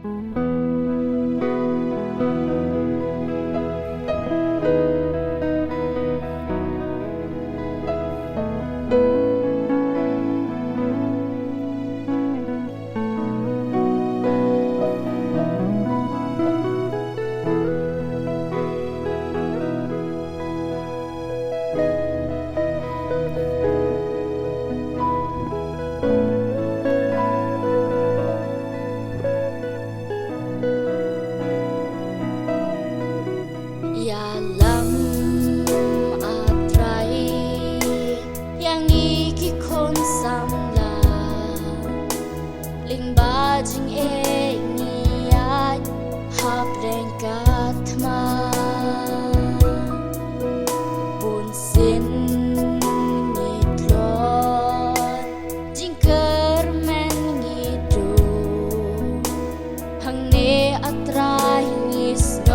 อย่าล้ำอะไรอย่างนี้กี่คนซ้ำลาลิงบาจิงเองียายหับแรงกาทมาบุญสินงีตรอดจิงเกิดแม่นงีดูหังเนอัตรายงีสโน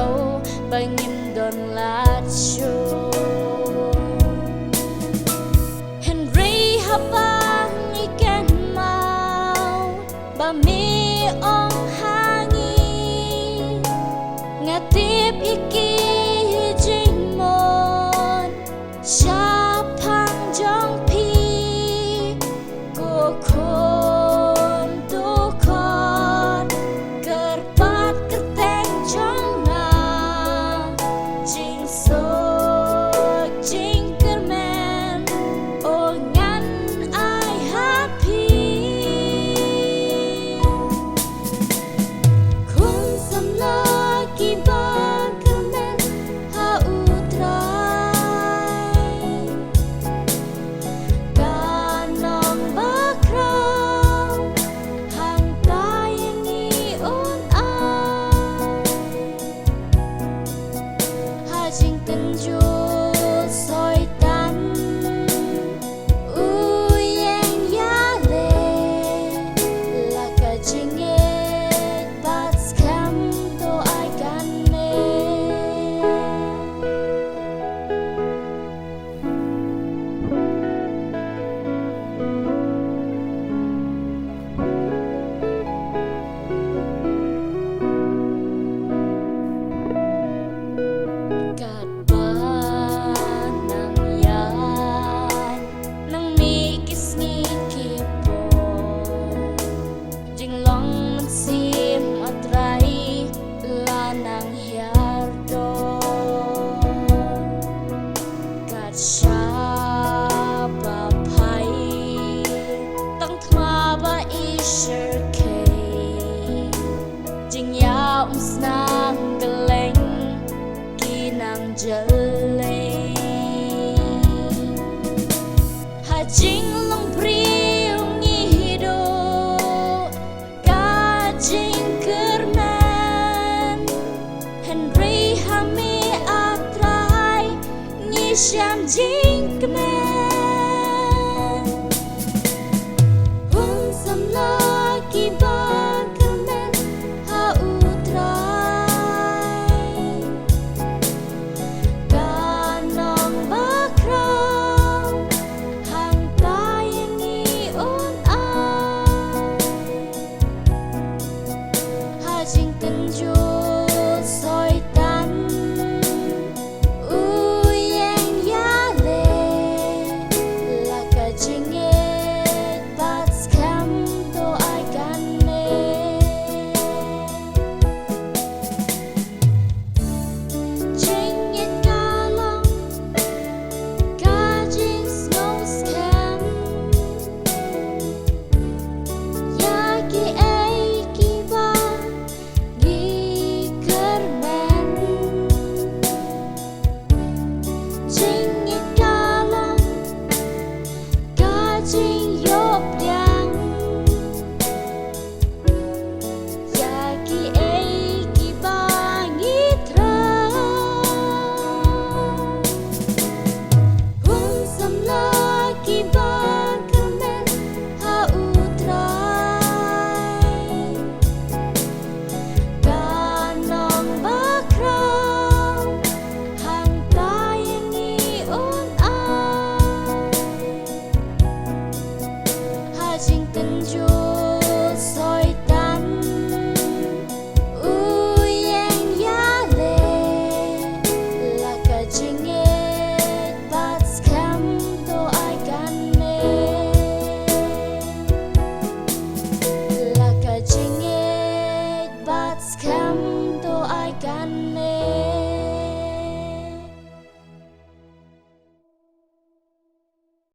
bangin don lacho Henry habang ikan mau ba mi ong hangi ngatip iki jingmon siapang jong pi ko kon tu kon kerpat kerteng jong Jing so jing kermen oh ngan I happy kun sam lagi bang kermen ha utrai kanong bakraw hang tayangi on ai Jing tenju soi tan uyeng ya le la ka jing et bat scam to ai kan ne kat ba nang yan nang mikis ngikipo jing long man sim atrai lanang hiardo kat siapa pai tang thma ba isher ke jing ya snang geleng kinang jale hajing long priung ngido ka jing kerman Henry hami atrai ngisyam jing kemen kun sam lagi ba